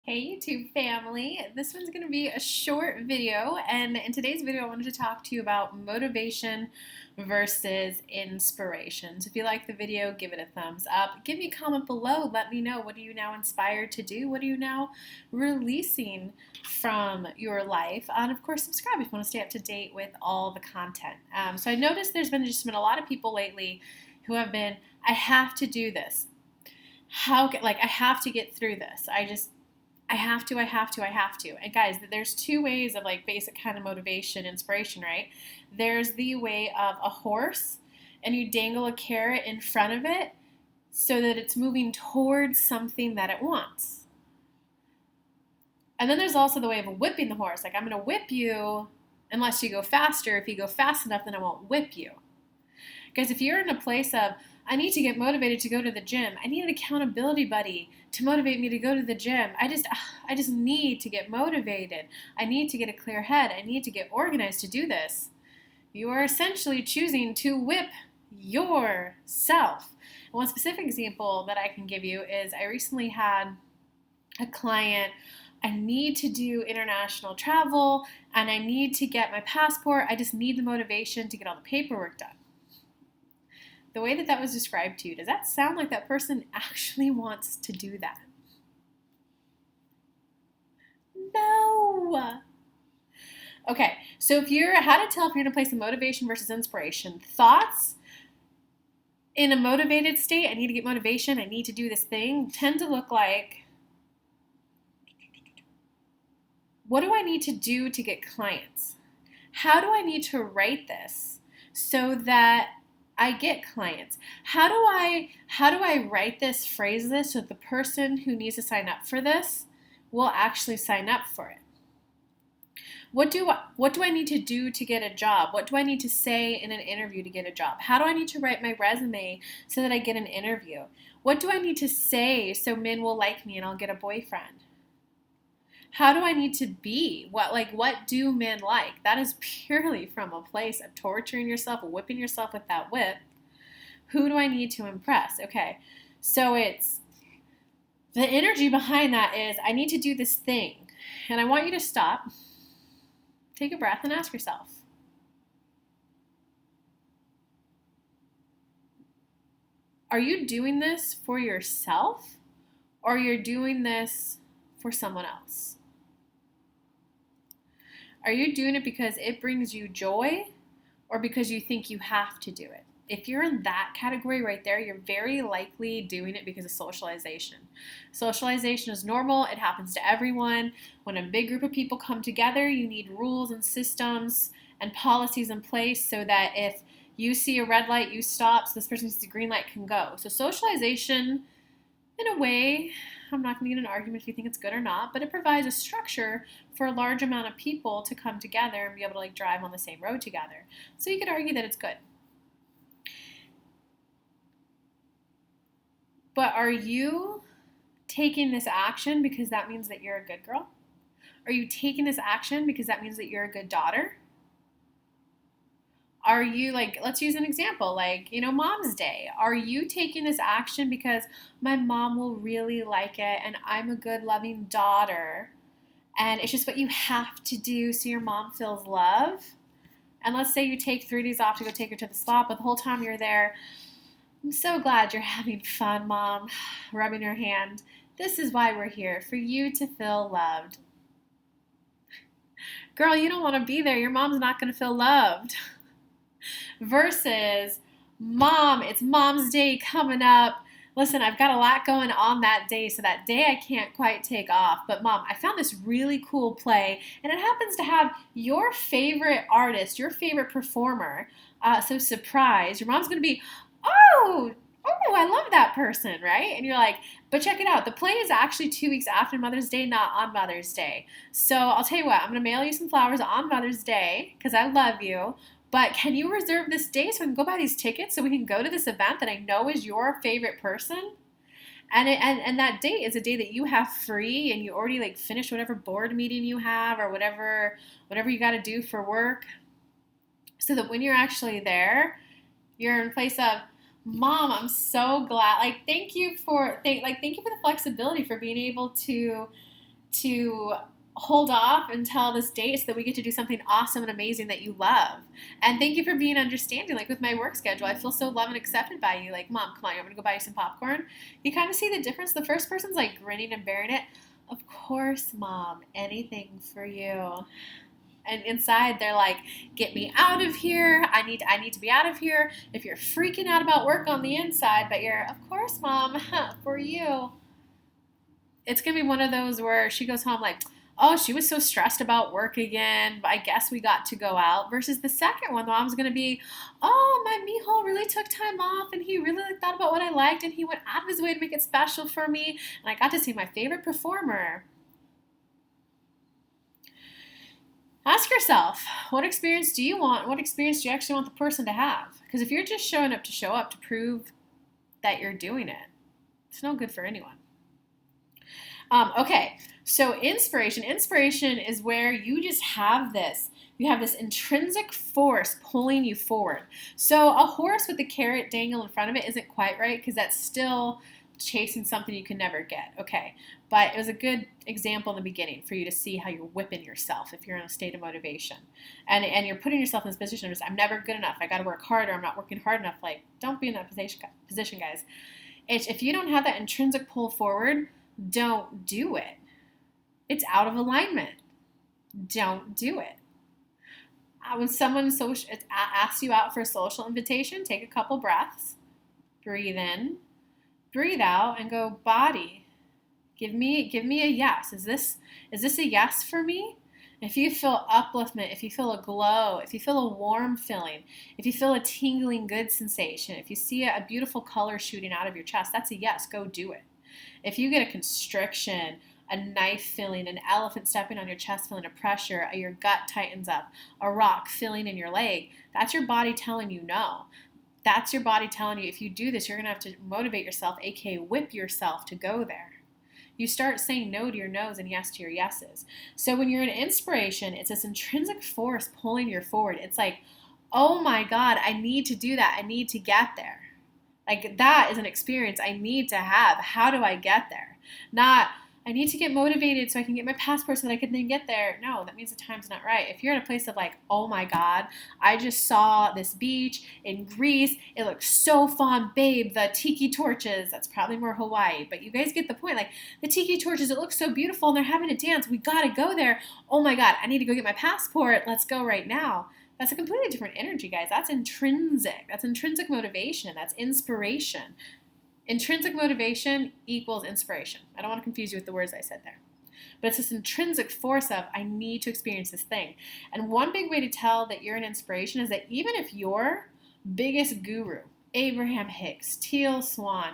Hey YouTube family, this one's going to be a short video, and in today's video I wanted to talk to you about motivation versus inspiration. So if you like the video, give it a thumbs up. Give me a comment below, let me know, what are you now inspired to do? What are you now releasing from your life? And of course subscribe if you want to stay up to date with all the content. So I noticed there's been a lot of people lately who have been, I have to do this. I have to get through this. I have to, I have to, I have to. And guys, there's two ways of like basic kind of motivation, inspiration, right? There's the way of a horse and you dangle a carrot in front of it so that it's moving towards something that it wants. And then there's also the way of whipping the horse. Like, I'm going to whip you unless you go faster. If you go fast enough, then I won't whip you. Guys, if you're in a place of, I need to get motivated to go to the gym. I need an accountability buddy to motivate me to go to the gym. I just need to get motivated. I need to get a clear head. I need to get organized to do this. You are essentially choosing to whip yourself. And one specific example that I can give you is I recently had a client. I need to do international travel and I need to get my passport. I just need the motivation to get all the paperwork done. The way that was described to you, does that sound like that person actually wants to do that? No. Okay, so how to tell if you're in a place of motivation versus inspiration. Thoughts in a motivated state, I need to get motivation, I need to do this thing, tend to look like, what do I need to do to get clients? How do I need to write this so that I get clients? How do I write this, phrase this, so that the person who needs to sign up for this will actually sign up for it? What do I need to do to get a job? What do I need to say in an interview to get a job? How do I need to write my resume so that I get an interview? What do I need to say so men will like me and I'll get a boyfriend? How do I need to be? What do men like? That is purely from a place of torturing yourself, whipping yourself with that whip. Who do I need to impress? Okay, so it's the energy behind that is I need to do this thing. And I want you to stop, take a breath, and ask yourself, are you doing this for yourself or you're doing this for someone else? Are you doing it because it brings you joy or because you think you have to do it? If you're in that category right there, you're very likely doing it because of socialization. Socialization is normal. It happens to everyone. When a big group of people come together, you need rules and systems and policies in place so that if you see a red light, you stop, so this person sees a green light can go. So socialization, in a way, I'm not going to get in an argument if you think it's good or not, but it provides a structure for a large amount of people to come together and be able to drive on the same road together. So you could argue that it's good. But are you taking this action because that means that you're a good girl? Are you taking this action because that means that you're a good daughter? Are you, let's use an example, Mom's Day. Are you taking this action because my mom will really like it and I'm a good, loving daughter and it's just what you have to do so your mom feels love? And let's say you take 3 days off to go take her to the spa, but the whole time you're there, I'm so glad you're having fun, Mom, rubbing her hand. This is why we're here, for you to feel loved. Girl, you don't want to be there. Your mom's not going to feel loved. Versus, Mom, it's Mom's Day coming up. Listen, I've got a lot going on that day, so that day I can't quite take off. But Mom, I found this really cool play, and it happens to have your favorite artist, your favorite performer. So surprise, your mom's going to be, oh, I love that person, right? And you're like, but check it out. The play is actually 2 weeks after Mother's Day, not on Mother's Day. So I'll tell you what, I'm going to mail you some flowers on Mother's Day because I love you. But can you reserve this day so I can go buy these tickets so we can go to this event that I know is your favorite person? And that date is a day that you have free and you already finished whatever board meeting you have or whatever you got to do for work. So that when you're actually there, you're in place of, Mom, I'm so glad. Thank you for the flexibility for being able to to hold off until this date so that we get to do something awesome and amazing that you love. And thank you for being understanding. Like with my work schedule, I feel so loved and accepted by you. Like, Mom, come on, you want me to go buy you some popcorn? You kind of see the difference. The first person's like grinning and bearing it. Of course, Mom, anything for you. And inside they're like, get me out of here. I need to be out of here. If you're freaking out about work on the inside, but you're, of course, Mom, for you. It's going to be one of those where she goes home like, oh, she was so stressed about work again, but I guess we got to go out. Versus the second one, the mom's going to be, oh, my mijo really took time off and he really thought about what I liked and he went out of his way to make it special for me. And I got to see my favorite performer. Ask yourself, what experience do you want? What experience do you actually want the person to have? Because if you're just showing up to show up to prove that you're doing it, it's no good for anyone. Okay, so inspiration. Inspiration is where you just have this. You have this intrinsic force pulling you forward. So a horse with a carrot dangled in front of it isn't quite right because that's still chasing something you can never get. Okay, but it was a good example in the beginning for you to see how you're whipping yourself if you're in a state of motivation. And you're putting yourself in this position of just, I'm never good enough. I got to work harder. I'm not working hard enough. Like, don't be in that position, guys. If you don't have that intrinsic pull forward, don't do it. It's out of alignment. Don't do it. When someone asks you out for a social invitation, take a couple breaths, breathe in, breathe out, and go, body, give me a yes. Is this a yes for me? If you feel upliftment, if you feel a glow, if you feel a warm feeling, if you feel a tingling good sensation, if you see a beautiful color shooting out of your chest, that's a yes. Go do it. If you get a constriction, a knife feeling, an elephant stepping on your chest feeling a pressure, your gut tightens up, a rock feeling in your leg, that's your body telling you no. That's your body telling you if you do this, you're going to have to motivate yourself, aka whip yourself to go there. You start saying no to your no's and yes to your yeses. So when you're in inspiration, it's this intrinsic force pulling you forward. It's like, oh my God, I need to do that. I need to get there. Like, that is an experience I need to have. How do I get there? Not, I need to get motivated so I can get my passport so that I can then get there. No, that means the time's not right. If you're in a place of like, oh my God, I just saw this beach in Greece. It looks so fun, babe. The tiki torches, that's probably more Hawaii, but you guys get the point. Like, the tiki torches, it looks so beautiful and they're having a dance. We gotta go there. Oh my God, I need to go get my passport. Let's go right now. That's a completely different energy, guys. That's intrinsic. That's intrinsic motivation. That's inspiration. Intrinsic motivation equals inspiration. I don't want to confuse you with the words I said there. But it's this intrinsic force of, I need to experience this thing. And one big way to tell that you're an inspiration is that even if your biggest guru, Abraham Hicks, Teal Swan,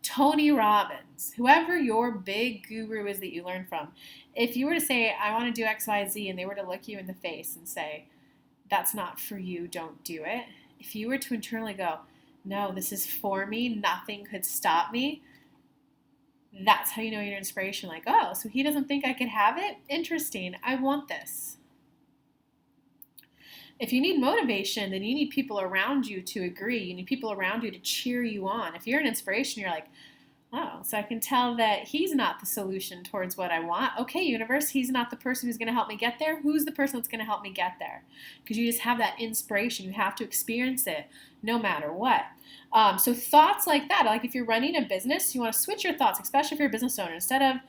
Tony Robbins, whoever your big guru is that you learn from, if you were to say, I want to do X, Y, Z, and they were to look you in the face and say, that's not for you, don't do it. If you were to internally go, no, this is for me, nothing could stop me, that's how you know you're an inspiration. Like, oh, so he doesn't think I could have it? Interesting, I want this. If you need motivation, then you need people around you to agree. You need people around you to cheer you on. If you're an inspiration, you're like, oh, so I can tell that he's not the solution towards what I want. Okay, universe, he's not the person who's going to help me get there. Who's the person that's going to help me get there? Because you just have that inspiration. You have to experience it no matter what. So thoughts like that, like if you're running a business, you want to switch your thoughts, especially if you're a business owner. Instead of,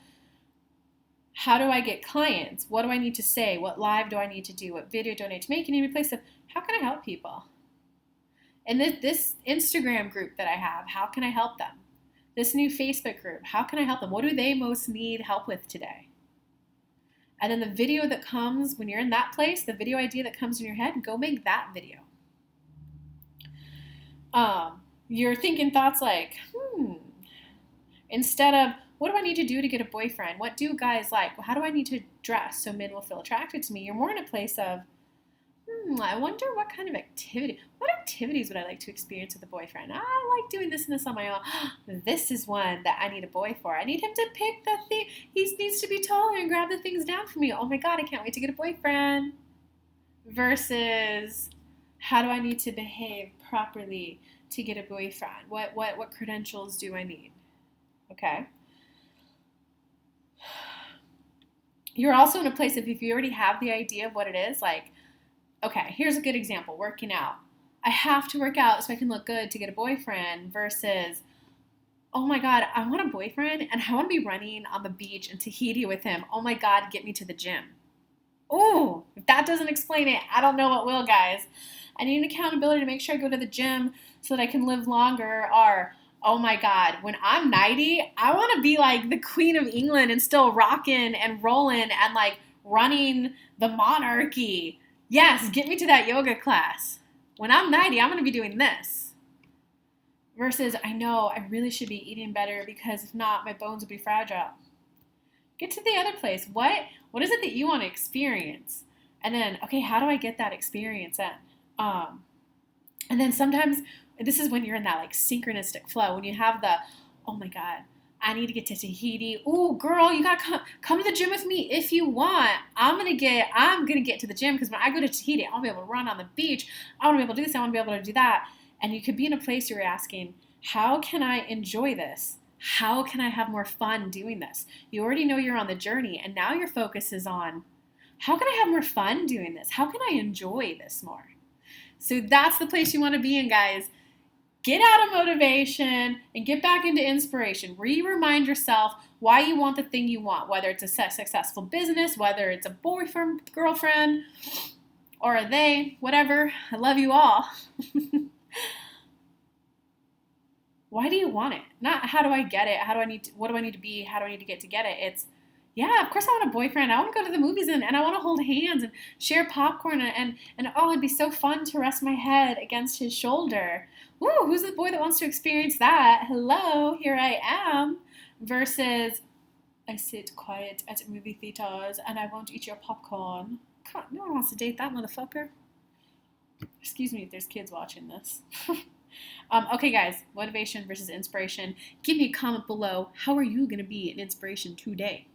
how do I get clients? What do I need to say? What live do I need to do? What video do I need to make? You need a place of, how can I help people? And this Instagram group that I have, how can I help them? This new Facebook group, how can I help them? What do they most need help with today? And then the video that comes when you're in that place, the video idea that comes in your head, go make that video. You're thinking thoughts like, instead of, what do I need to do to get a boyfriend? What do guys like? How do I need to dress so men will feel attracted to me? You're more in a place of, I wonder what kind of what activities would I like to experience with a boyfriend? I like doing this and this on my own. This is one that I need a boy for. I need him to pick the thing. He needs to be taller and grab the things down for me. Oh my God, I can't wait to get a boyfriend. Versus, how do I need to behave properly to get a boyfriend? What credentials do I need? Okay. You're also in a place of if you already have the idea of what it is, like, okay, here's a good example, working out. I have to work out so I can look good to get a boyfriend versus, oh my God, I want a boyfriend and I want to be running on the beach in Tahiti with him. Oh my God, get me to the gym. Oh, if that doesn't explain it, I don't know what will, guys. I need an accountability to make sure I go to the gym so that I can live longer. Or, oh my God, when I'm 90, I want to be like the Queen of England and still rocking and rolling and like running the monarchy. Yes, get me to that yoga class. When I'm 90, I'm going to be doing this. Versus, I know I really should be eating better because if not, my bones will be fragile. Get to the other place. What is it that you want to experience? And then, okay, how do I get that experience in? And then sometimes this is when you're in that like synchronistic flow. When you have the, oh my God, I need to get to Tahiti. Ooh, girl, you gotta come to the gym with me if you want. I'm gonna get to the gym because when I go to Tahiti, I want to be able to run on the beach. I want to be able to do this. I want to be able to do that. And you could be in a place you're asking, how can I enjoy this? How can I have more fun doing this? You already know you're on the journey, and now your focus is on, how can I have more fun doing this? How can I enjoy this more? So that's the place you want to be in, guys. Get out of motivation and get back into inspiration. Remind yourself why you want the thing you want, whether it's a successful business, whether it's a boyfriend, girlfriend, or a they, whatever. I love you all. Why do you want it? Not how do I get it? What do I need to be? How do I need to get it? It's, yeah, of course I want a boyfriend. I want to go to the movies and I want to hold hands and share popcorn and oh, it'd be so fun to rest my head against his shoulder. Woo, who's the boy that wants to experience that? Hello, here I am. Versus, I sit quiet at movie theaters and I won't eat your popcorn. Come on, no one wants to date that motherfucker. Excuse me if there's kids watching this. Okay, guys, motivation versus inspiration. Give me a comment below. How are you going to be an inspiration today?